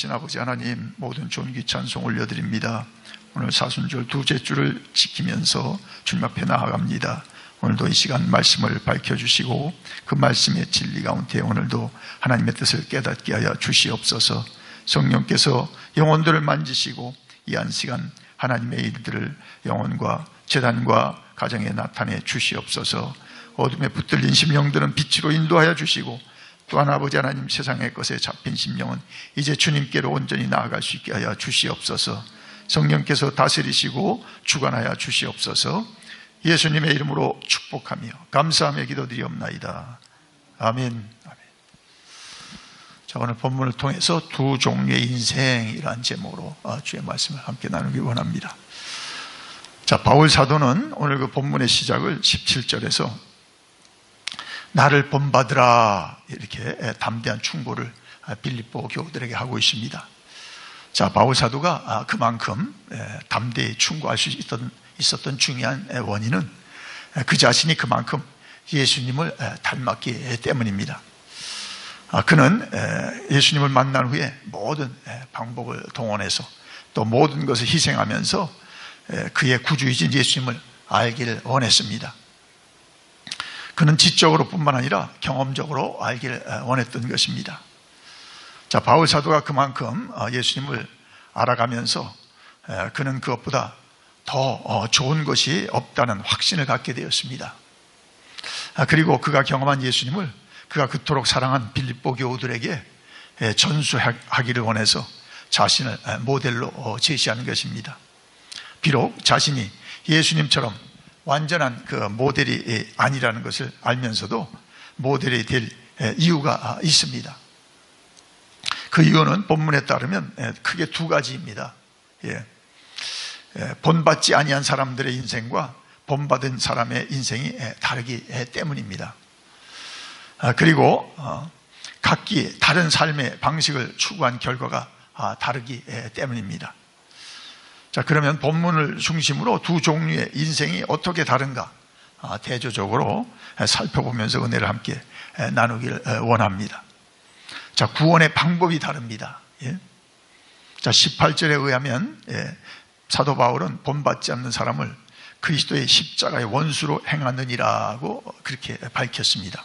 아버지 하나님, 모든 존귀 찬송 올려드립니다. 오늘 사순절 두째 주를 지키면서 주님 앞에 나아갑니다. 오늘도 이 시간 말씀을 밝혀주시고 그 말씀의 진리 가운데 오늘도 하나님의 뜻을 깨닫게 하여 주시옵소서. 성령께서 영혼들을 만지시고 이 한 시간 하나님의 일들을 영혼과 재단과 가정에 나타내 주시옵소서. 어둠에 붙들린 심령들은 빛으로 인도하여 주시고 또한 아버지 하나님, 세상의 것에 잡힌 심령은 이제 주님께로 온전히 나아갈 수 있게 하여 주시옵소서. 성령께서 다스리시고 주관하여 주시옵소서. 예수님의 이름으로 축복하며 감사하며 기도드리옵나이다. 아멘. 자, 오늘 본문을 통해서 두 종류의 인생이라는 제목으로 주의 말씀을 함께 나누기 원합니다. 자, 바울 사도는 오늘 그 본문의 시작을 17절에서 나를 본받으라, 이렇게 담대한 충고를 빌립보 교우들에게 하고 있습니다. 자, 바울 사도가 그만큼 담대히 충고할 수 있었던 중요한 원인은 그 자신이 그만큼 예수님을 닮았기 때문입니다. 그는 예수님을 만난 후에 모든 방법을 동원해서 또 모든 것을 희생하면서 그의 구주이신 예수님을 알기를 원했습니다. 그는 지적으로 뿐만 아니라 경험적으로 알기를 원했던 것입니다. 자, 바울 사도가 그만큼 예수님을 알아가면서 그는 그것보다 더 좋은 것이 없다는 확신을 갖게 되었습니다. 그리고 그가 경험한 예수님을 그가 그토록 사랑한 빌립보 교우들에게 전수하기를 원해서 자신을 모델로 제시하는 것입니다. 비록 자신이 예수님처럼 완전한 그 모델이 아니라는 것을 알면서도 모델이 될 이유가 있습니다. 그 이유는 본문에 따르면 크게 두 가지입니다. 본받지 아니한 사람들의 인생과 본받은 사람의 인생이 다르기 때문입니다. 그리고 각기 다른 삶의 방식을 추구한 결과가 다르기 때문입니다. 자, 그러면 본문을 중심으로 두 종류의 인생이 어떻게 다른가 대조적으로 살펴보면서 은혜를 함께 나누길 원합니다. 자, 구원의 방법이 다릅니다. 자, 18절에 의하면 사도 바울은 본받지 않는 사람을 그리스도의 십자가의 원수로 행하느니라고 그렇게 밝혔습니다.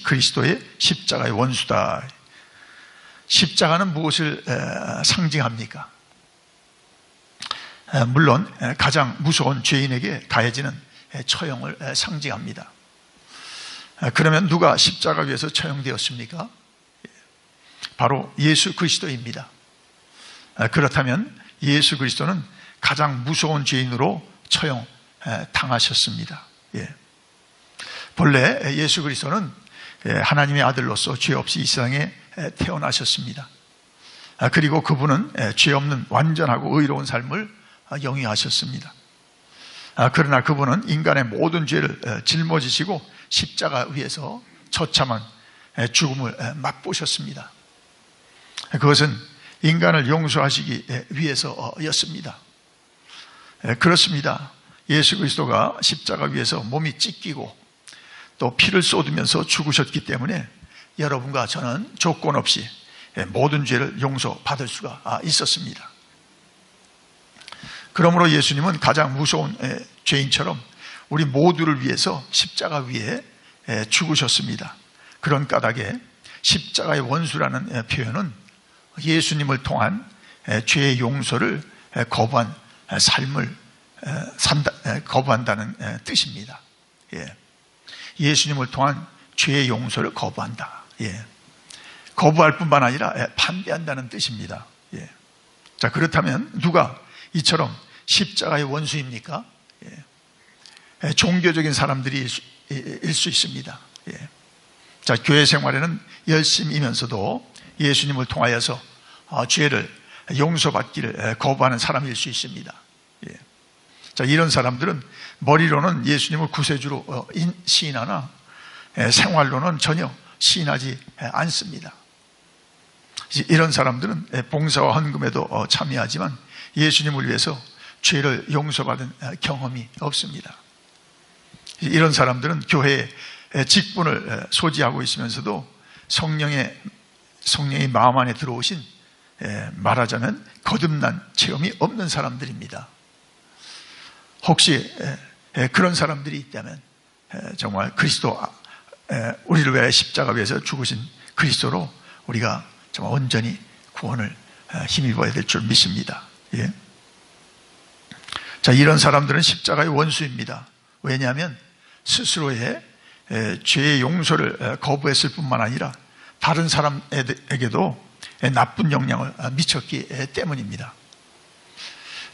그리스도의 십자가의 원수다. 십자가는 무엇을 상징합니까? 물론 가장 무서운 죄인에게 가해지는 처형을 상징합니다. 그러면 누가 십자가 위에서 처형되었습니까? 바로 예수 그리스도입니다. 그렇다면 예수 그리스도는 가장 무서운 죄인으로 처형당하셨습니다. 본래 예수 그리스도는 하나님의 아들로서 죄 없이 이 세상에 태어나셨습니다. 그리고 그분은 죄 없는 완전하고 의로운 삶을 영위하셨습니다. 그러나 그분은 인간의 모든 죄를 짊어지시고 십자가 위에서 처참한 죽음을 맛보셨습니다. 그것은 인간을 용서하시기 위해서였습니다. 그렇습니다. 예수 그리스도가 십자가 위에서 몸이 찢기고 또 피를 쏟으면서 죽으셨기 때문에 여러분과 저는 조건 없이 모든 죄를 용서받을 수가 있었습니다. 그러므로 예수님은 가장 무서운 죄인처럼 우리 모두를 위해서 십자가 위에 죽으셨습니다. 그런 까닭에 십자가의 원수라는 표현은 예수님을 통한 죄의 용서를 거부한 삶을 거부한다는 뜻입니다. 예수님을 통한 죄의 용서를 거부한다. 거부할 뿐만 아니라 반대한다는 뜻입니다. 자, 그렇다면 누가 이처럼 십자가의 원수입니까? 종교적인 사람들일 수 있습니다. 자, 교회 생활에는 열심이면서도 예수님을 통하여서 죄를 용서받기를 거부하는 사람일 수 있습니다. 자, 이런 사람들은 머리로는 예수님을 구세주로 시인하나 생활로는 전혀 시인하지 않습니다. 이런 사람들은 봉사와 헌금에도 참여하지만 예수님을 위해서 죄를 용서받은 경험이 없습니다. 이런 사람들은 교회의 직분을 소지하고 있으면서도 성령이 마음 안에 들어오신 말하자면 거듭난 체험이 없는 사람들입니다. 혹시 그런 사람들이 있다면 정말 그리스도, 우리를 위해 십자가 위에서 죽으신 그리스도로 우리가 정말 온전히 구원을 힘입어야 될 줄 믿습니다. 예. 자, 이런 사람들은 십자가의 원수입니다. 왜냐하면 스스로의 죄의 용서를 거부했을 뿐만 아니라 다른 사람에게도 나쁜 영향을 미쳤기 때문입니다.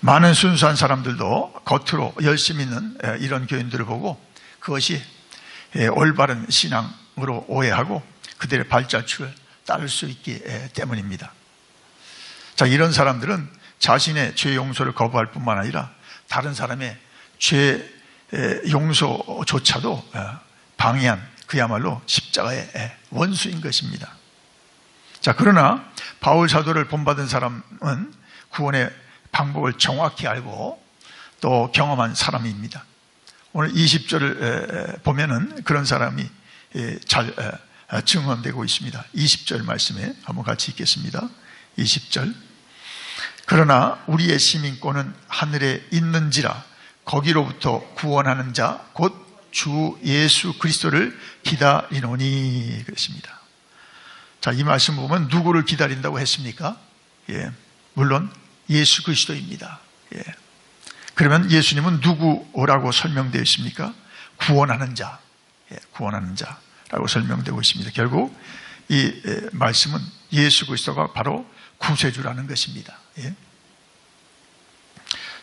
많은 순수한 사람들도 겉으로 열심히 있는 이런 교인들을 보고 그것이 올바른 신앙으로 오해하고 그들의 발자취를 따를 수 있기 때문입니다. 자, 이런 사람들은 자신의 죄 용서를 거부할 뿐만 아니라 다른 사람의 죄 용서조차도 방해한 그야말로 십자가의 원수인 것입니다. 자, 그러나 바울 사도를 본받은 사람은 구원의 방법을 정확히 알고 또 경험한 사람입니다. 오늘 20절을 보면은 그런 사람이 잘 증언되고 있습니다. 20절 말씀에 한번 같이 읽겠습니다. 20절. 그러나 우리의 시민권은 하늘에 있는지라 거기로부터 구원하는 자 곧 주 예수 그리스도를 기다리노니 그랬습니다. 자, 이 말씀 보면 누구를 기다린다고 했습니까? 예, 물론 예수 그리스도입니다. 예. 그러면 예수님은 누구라고 설명되어 있습니까? 구원하는 자, 구원하는 자라고 설명되고 있습니다. 결국 이 말씀은 예수 그리스도가 바로 구세주라는 것입니다. 예.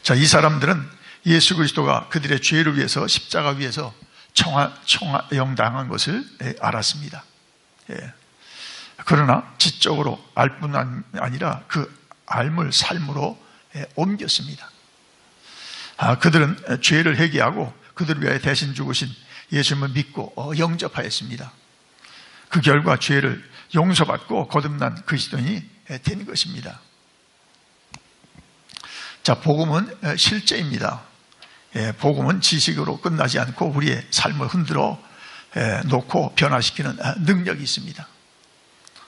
자, 이 사람들은 예수 그리스도가 그들의 죄를 위해서 십자가 위에서 총영당한 것을 알았습니다. 예. 그러나 지적으로 알 뿐 아니라 그 알물 삶으로 옮겼습니다. 그들은 죄를 회개하고 그들을 위하여 대신 죽으신 예수님을 믿고 영접하였습니다. 그 결과 죄를 용서받고 거듭난 그리스도인이 된 것입니다. 자, 복음은 실제입니다. 복음은 지식으로 끝나지 않고 우리의 삶을 흔들어 놓고 변화시키는 능력이 있습니다.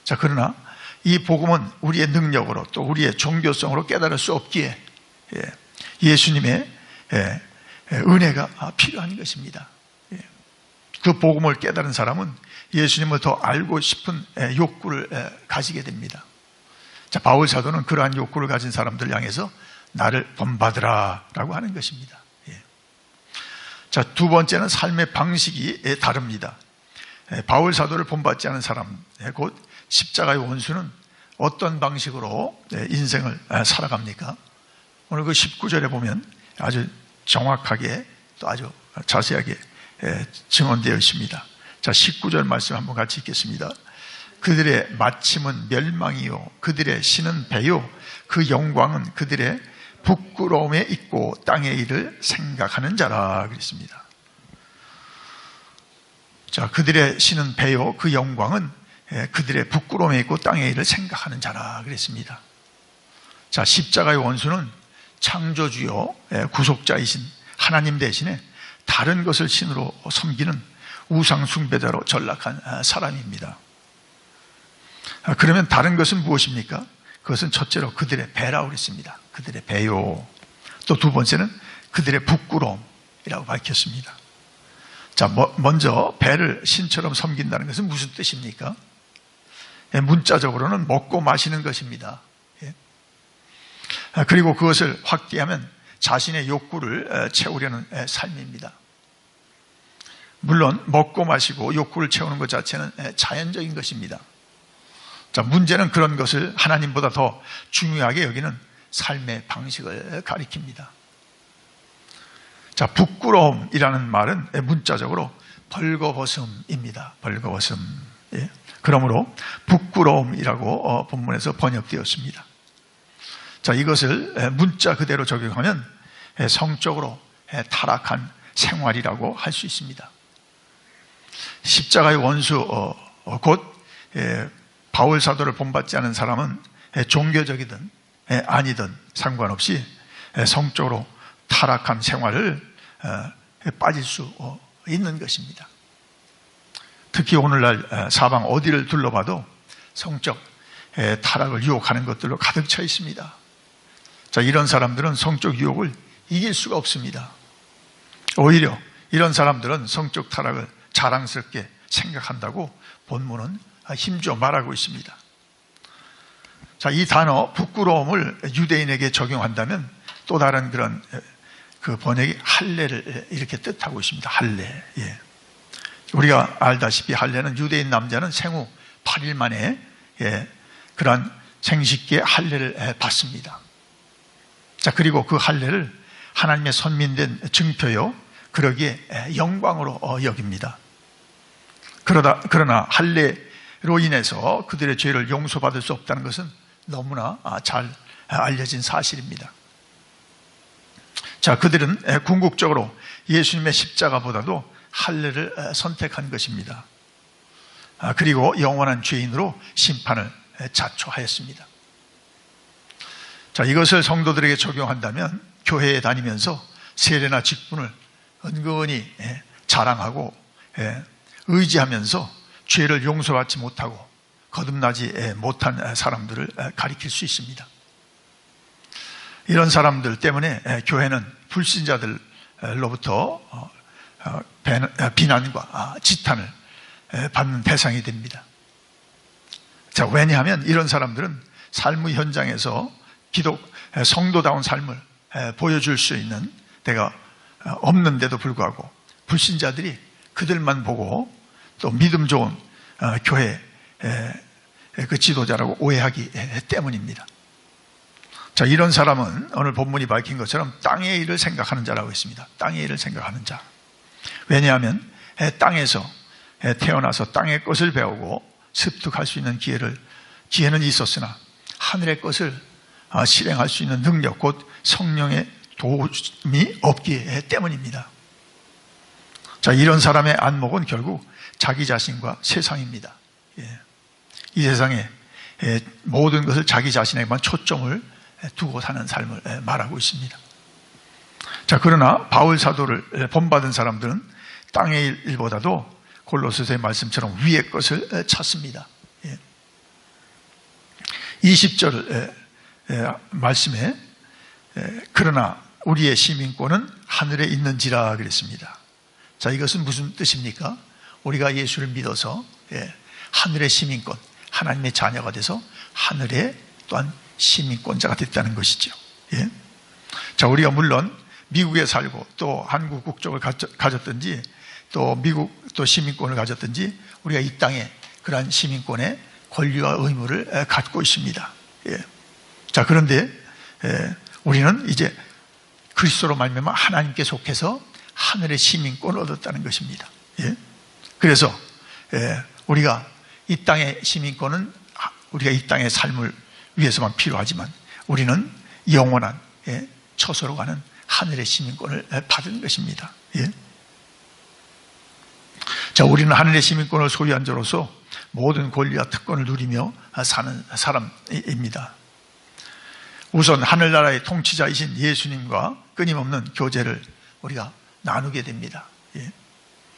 자, 그러나 이 복음은 우리의 능력으로 또 우리의 종교성으로 깨달을 수 없기에 예수님의 은혜가 필요한 것입니다. 그 복음을 깨달은 사람은 예수님을 더 알고 싶은 욕구를 가지게 됩니다. 자, 바울 사도는 그러한 욕구를 가진 사람들 향해서 나를 본받으라 라고 하는 것입니다. 자, 두 번째는 삶의 방식이 다릅니다. 바울 사도를 본받지 않은 사람, 곧 십자가의 원수는 어떤 방식으로 인생을 살아갑니까? 오늘 그 19절에 보면 아주 정확하게 또 아주 자세하게 증언되어 있습니다. 자, 19절 말씀 한번 같이 읽겠습니다. 그들의 마침은 멸망이요 그들의 신은 배요 그 영광은 그들의 부끄러움에 있고 땅의 일을 생각하는 자라 그랬습니다. 자, 그들의 신은 배요 그 영광은 그들의 부끄러움에 있고 땅의 일을 생각하는 자라 그랬습니다. 자, 십자가의 원수는 창조주요 구속자이신 하나님 대신에 다른 것을 신으로 섬기는 우상 숭배자로 전락한 사람입니다. 그러면 다른 것은 무엇입니까? 그것은 첫째로 그들의 배라고 그랬습니다. 그들의 배요. 또 두 번째는 그들의 부끄러움이라고 밝혔습니다. 자, 먼저 배를 신처럼 섬긴다는 것은 무슨 뜻입니까? 문자적으로는 먹고 마시는 것입니다. 그리고 그것을 확대하면 자신의 욕구를 채우려는 삶입니다. 물론 먹고 마시고 욕구를 채우는 것 자체는 자연적인 것입니다. 자, 문제는 그런 것을 하나님보다 더 중요하게 여기는 삶의 방식을 가리킵니다. 자, 부끄러움이라는 말은 문자적으로 벌거벗음입니다. 벌거벗음. 예. 그러므로 부끄러움이라고 본문에서 번역되었습니다. 자, 이것을 문자 그대로 적용하면 성적으로 타락한 생활이라고 할 수 있습니다. 십자가의 원수 곧 바울 사도를 본받지 않은 사람은 종교적이든 아니든 상관없이 성적으로 타락한 생활을 빠질 수 있는 것입니다. 특히 오늘날 사방 어디를 둘러봐도 성적 타락을 유혹하는 것들로 가득 차 있습니다. 자, 이런 사람들은 성적 유혹을 이길 수가 없습니다. 오히려 이런 사람들은 성적 타락을 자랑스럽게 생각한다고 본문은 힘주어 말하고 있습니다. 자, 이 단어 부끄러움을 유대인에게 적용한다면 또 다른 그런 그 번역이 할례를 이렇게 뜻하고 있습니다. 할례. 예. 우리가 알다시피 할례는 유대인 남자는 생후 8일 만에 그러한 생식기의 할례를 받습니다. 자, 그리고 그 할례를 하나님의 선민된 증표요, 그러기에 영광으로 여깁니다. 그러나 할례로 인해서 그들의 죄를 용서받을 수 없다는 것은 너무나 잘 알려진 사실입니다. 자, 그들은 궁극적으로 예수님의 십자가보다도 할례를 선택한 것입니다. 그리고 영원한 죄인으로 심판을 자초하였습니다. 자, 이것을 성도들에게 적용한다면 교회에 다니면서 세례나 직분을 은근히 자랑하고 의지하면서 죄를 용서받지 못하고 거듭나지 못한 사람들을 가리킬 수 있습니다. 이런 사람들 때문에 교회는 불신자들로부터 비난과 지탄을 받는 대상이 됩니다. 자, 왜냐하면 이런 사람들은 삶의 현장에서 성도다운 삶을 보여줄 수 있는 데가 없는데도 불구하고 불신자들이 그들만 보고 또 믿음 좋은 교회 그 지도자라고 오해하기 때문입니다. 자, 이런 사람은 오늘 본문이 밝힌 것처럼 땅의 일을 생각하는 자라고 했습니다. 땅의 일을 생각하는 자. 왜냐하면 땅에서 태어나서 땅의 것을 배우고 습득할 수 있는 기회는 있었으나 하늘의 것을 실행할 수 있는 능력, 곧 성령의 도움이 없기 때문입니다. 자, 이런 사람의 안목은 결국 자기 자신과 세상입니다. 이 세상에 모든 것을 자기 자신에게만 초점을 두고 사는 삶을 말하고 있습니다. 자, 그러나 바울 사도를 본받은 사람들은 땅의 일보다도 골로새서의 말씀처럼 위의 것을 찾습니다. 20절 말씀에 그러나 우리의 시민권은 하늘에 있는지라 그랬습니다. 자, 이것은 무슨 뜻입니까? 우리가 예수를 믿어서 하늘의 시민권, 하나님의 자녀가 돼서 하늘에 또한 시민권자가 됐다는 것이죠. 자, 우리가 물론 미국에 살고 또 한국 국적을 가졌든지 또 미국 또 시민권을 가졌든지 우리가 이 땅에 그러한 시민권의 권리와 의무를 갖고 있습니다. 자, 그런데 우리는 이제 그리스도로 말미암아 하나님께 속해서 하늘의 시민권을 얻었다는 것입니다. 그래서 우리가 이 땅의 시민권은 우리가 이 땅의 삶을 위해서만 필요하지만 우리는 영원한 처소로 가는 하늘의 시민권을 받은 것입니다. 자, 우리는 하늘의 시민권을 소유한 자로서 모든 권리와 특권을 누리며 사는 사람입니다. 우선 하늘나라의 통치자이신 예수님과 끊임없는 교제를 우리가 나누게 됩니다.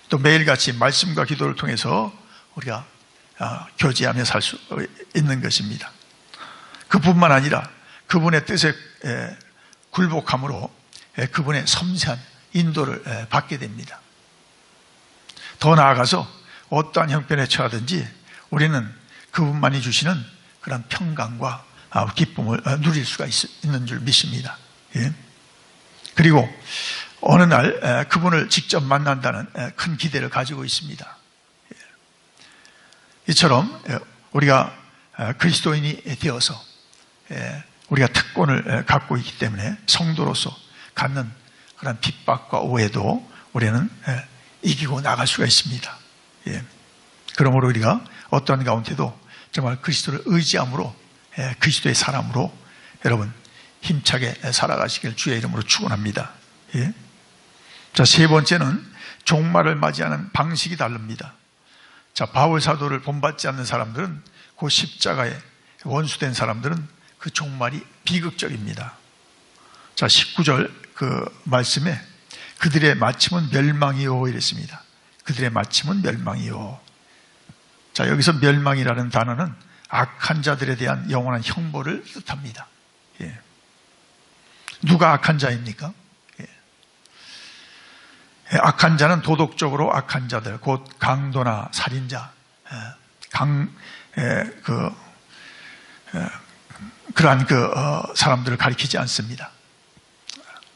또 매일같이 말씀과 기도를 통해서 우리가 교제하며 살 수 있는 것입니다. 그뿐만 아니라 그분의 뜻에 굴복함으로 그분의 섬세한 인도를 받게 됩니다. 더 나아가서 어떠한 형편에 처하든지 우리는 그분만이 주시는 그런 평강과 기쁨을 누릴 수가 있는 줄 믿습니다. 그리고 어느 날 그분을 직접 만난다는 큰 기대를 가지고 있습니다. 이처럼 우리가 그리스도인이 되어서 우리가 특권을 갖고 있기 때문에 성도로서 갖는 그런 핍박과 오해도 우리는 이기고 나갈 수가 있습니다. 그러므로 우리가 어떤 가운데도 정말 그리스도를 의지함으로 그리스도의 사람으로 여러분 힘차게 살아가시길 주의 이름으로 축원합니다. 자, 세 번째는 종말을 맞이하는 방식이 다릅니다. 자, 바울 사도를 본받지 않는 사람들은 그 십자가에 원수된 사람들은 그 종말이 비극적입니다. 자, 19절 그 말씀에 그들의 마침은 멸망이요 이랬습니다. 그들의 마침은 멸망이요. 자, 여기서 멸망이라는 단어는 악한 자들에 대한 영원한 형벌을 뜻합니다. 예. 누가 악한 자입니까? 예. 악한 자는 도덕적으로 악한 자들, 곧 강도나 살인자, 그러한 사람들을 가리키지 않습니다.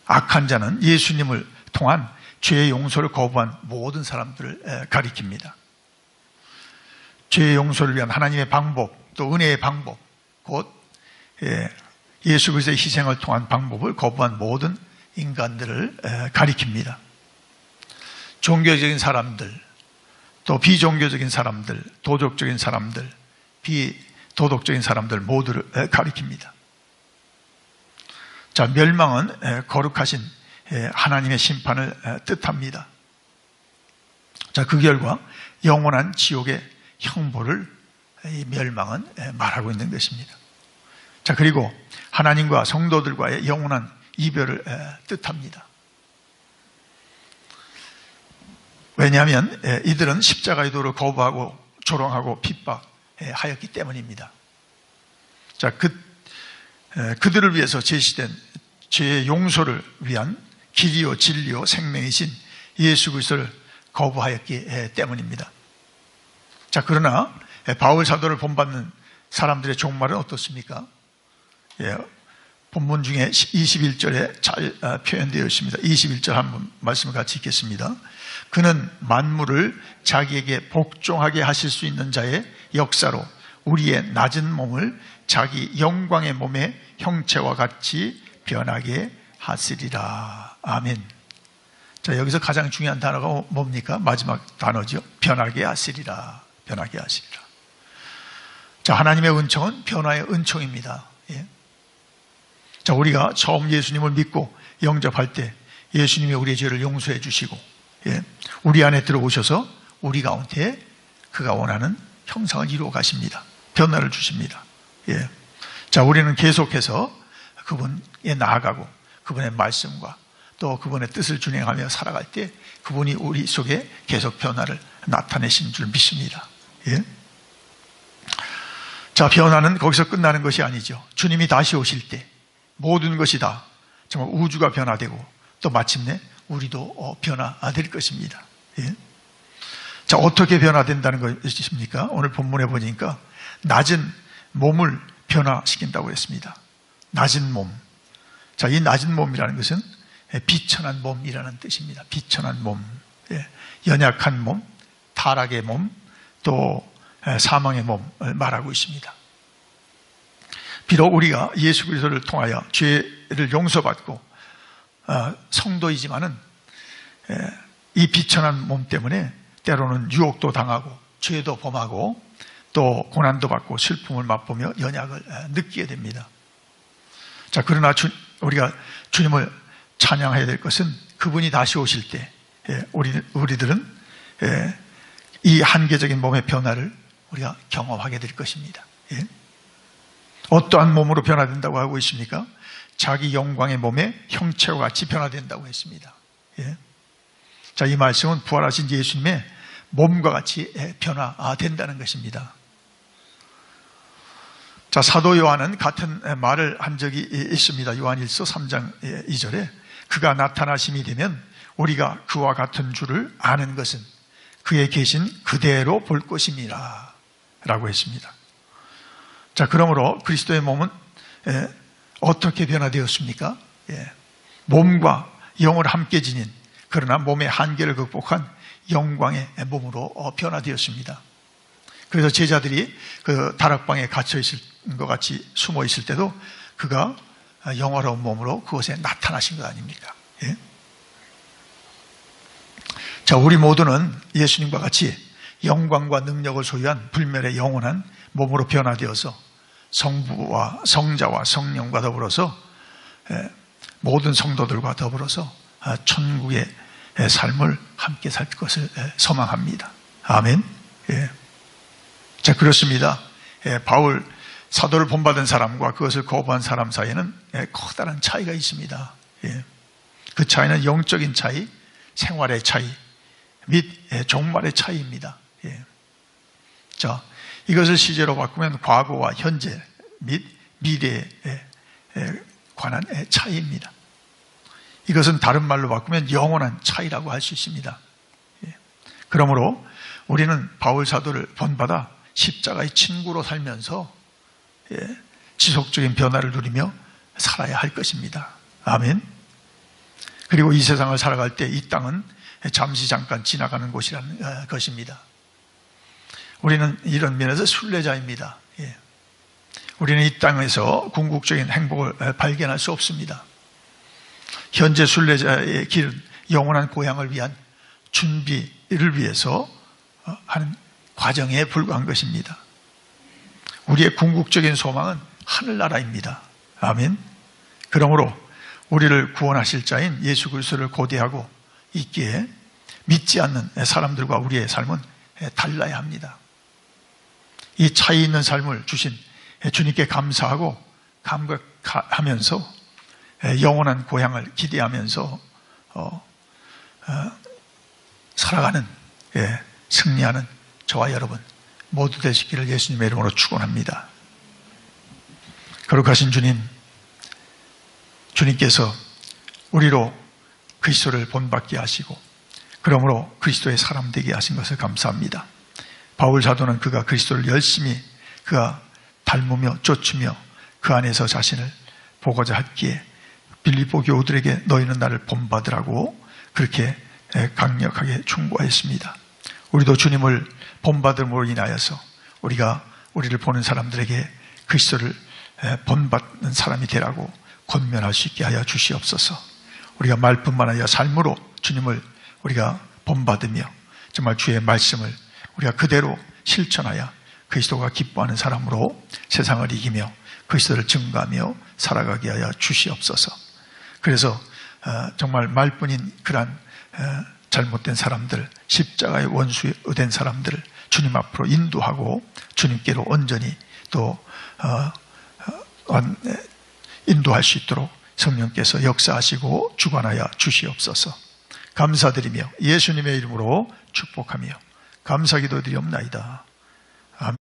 악한 자는 예수님을 통한 죄의 용서를 거부한 모든 사람들을 가리킵니다. 죄의 용서를 위한 하나님의 방법, 또 은혜의 방법, 곧 예수 그리스도의 희생을 통한 방법을 거부한 모든 인간들을 가리킵니다. 종교적인 사람들, 또 비종교적인 사람들, 도덕적인 사람들, 비도덕적인 사람들 모두를 가리킵니다. 자, 멸망은 거룩하신 하나님의 심판을 뜻합니다. 자, 그 결과 영원한 지옥의 형벌을 이 멸망은 말하고 있는 것입니다. 자, 그리고 하나님과 성도들과의 영원한 이별을 뜻합니다. 왜냐하면 이들은 십자가의 도를 거부하고 조롱하고 핍박하였기 때문입니다. 자, 그들을 위해서 제시된 죄의 용서를 위한 길이요 진리요 생명이신 예수 그리스도를 거부하였기 때문입니다. 자, 그러나 바울 사도를 본받는 사람들의 종말은 어떻습니까? 예, 본문 중에 21절에 잘 표현되어 있습니다. 21절 한번 말씀을 같이 읽겠습니다. 그는 만물을 자기에게 복종하게 하실 수 있는 자의 역사로 우리의 낮은 몸을 자기 영광의 몸의 형체와 같이 변하게 하시리라. 아멘. 자, 여기서 가장 중요한 단어가 뭡니까? 마지막 단어죠. 변하게 하시리라. 변하게 하시리라. 자, 하나님의 은총은 변화의 은총입니다. 예. 자, 우리가 처음 예수님을 믿고 영접할 때 예수님이 우리의 죄를 용서해 주시고, 예, 우리 안에 들어오셔서 우리 가운데 그가 원하는 형상을 이루어 가십니다. 변화를 주십니다. 예. 자, 우리는 계속해서 그분에 나아가고 그분의 말씀과 또 그분의 뜻을 준행하며 살아갈 때 그분이 우리 속에 계속 변화를 나타내신 줄 믿습니다. 예. 자, 변화는 거기서 끝나는 것이 아니죠. 주님이 다시 오실 때 모든 것이 다 정말 우주가 변화되고 또 마침내 우리도 변화될 것입니다. 예. 자, 어떻게 변화된다는 것입니까? 오늘 본문에 보니까 낮은 몸을 변화시킨다고 했습니다. 낮은 몸. 자, 이 낮은 몸이라는 것은 비천한 몸이라는 뜻입니다. 비천한 몸. 예. 연약한 몸, 타락의 몸, 또 사망의 몸을 말하고 있습니다. 비록 우리가 예수 그리스도를 통하여 죄를 용서받고 성도이지만은 이 비천한 몸 때문에 때로는 유혹도 당하고 죄도 범하고 또 고난도 받고 슬픔을 맛보며 연약을 느끼게 됩니다. 자, 그러나 우리가 주님을 찬양해야 될 것은 그분이 다시 오실 때 우리들은 이 한계적인 몸의 변화를 우리가 경험하게 될 것입니다. 예? 어떠한 몸으로 변화된다고 하고 있습니까? 자기 영광의 몸의 형체와 같이 변화된다고 했습니다. 예? 자, 이 말씀은 부활하신 예수님의 몸과 같이 변화된다는 것입니다. 자, 사도 요한은 같은 말을 한 적이 있습니다. 요한일서 3장 2절에 그가 나타나심이 되면 우리가 그와 같은 줄을 아는 것은 그에 계신 그대로 볼 것입니다 라고 했습니다. 자, 그러므로 그리스도의 몸은 어떻게 변화되었습니까? 몸과 영을 함께 지닌 그러나 몸의 한계를 극복한 영광의 몸으로 변화되었습니다. 그래서 제자들이 그 다락방에 갇혀 있을 것 같이 숨어 있을 때도 그가 영화로운 몸으로 그곳에 나타나신 것 아닙니까? 예? 자, 우리 모두는 예수님과 같이 영광과 능력을 소유한 불멸의 영원한 몸으로 변화되어서 성부와 성자와 성령과 더불어서 모든 성도들과 더불어서 천국의 삶을 함께 살 것을 소망합니다. 아멘. 예. 자, 그렇습니다. 바울 사도를 본받은 사람과 그것을 거부한 사람 사이에는 커다란 차이가 있습니다. 예. 그 차이는 영적인 차이, 생활의 차이 및 종말의 차이입니다. 예. 자, 이것을 시제로 바꾸면 과거와 현재 및 미래에 관한 차이입니다. 이것은 다른 말로 바꾸면 영원한 차이라고 할 수 있습니다. 그러므로 우리는 바울 사도를 본받아 십자가의 친구로 살면서 지속적인 변화를 누리며 살아야 할 것입니다. 아멘. 그리고 이 세상을 살아갈 때 이 땅은 잠시 잠깐 지나가는 곳이라는 것입니다. 우리는 이런 면에서 순례자입니다. 우리는 이 땅에서 궁극적인 행복을 발견할 수 없습니다. 현재 순례자의 길은 영원한 고향을 위한 준비를 위해서 하는 과정에 불과한 것입니다. 우리의 궁극적인 소망은 하늘나라입니다. 아멘. 그러므로 우리를 구원하실 자인 예수 그리스도를 고대하고 있기에 믿지 않는 사람들과 우리의 삶은 달라야 합니다. 이 차이 있는 삶을 주신 주님께 감사하고 감격하면서 영원한 고향을 기대하면서 살아가는 승리하는 저와 여러분 모두 되시기를 예수님의 이름으로 축원합니다. 거룩하신 주님께서 우리로 그리스도를 본받게 하시고 그러므로 그리스도의 사람 되게 하신 것을 감사합니다. 바울 사도는 그가 그리스도를 열심히 그가 닮으며 쫓으며 그 안에서 자신을 보고자 했기에 빌립보 교우들에게 너희는 나를 본받으라고 그렇게 강력하게 충고했습니다. 우리도 주님을 본받음으로 인하여서 우리를 보는 사람들에게 그리스도를 본받는 사람이 되라고 권면할 수 있게 하여 주시옵소서. 우리가 말뿐만 아니라 삶으로 주님을 우리가 본받으며 정말 주의 말씀을 우리가 그대로 실천하여 그리스도가 기뻐하는 사람으로 세상을 이기며 그리스도를 증거하며 살아가게 하여 주시옵소서. 그래서 정말 말뿐인 그러한 잘못된 사람들, 십자가의 원수된 사람들을 주님 앞으로 인도하고 주님께로 온전히 또 인도할 수 있도록 성령께서 역사하시고 주관하여 주시옵소서. 감사드리며 예수님의 이름으로 축복하며 감사기도 드리옵나이다. 아멘.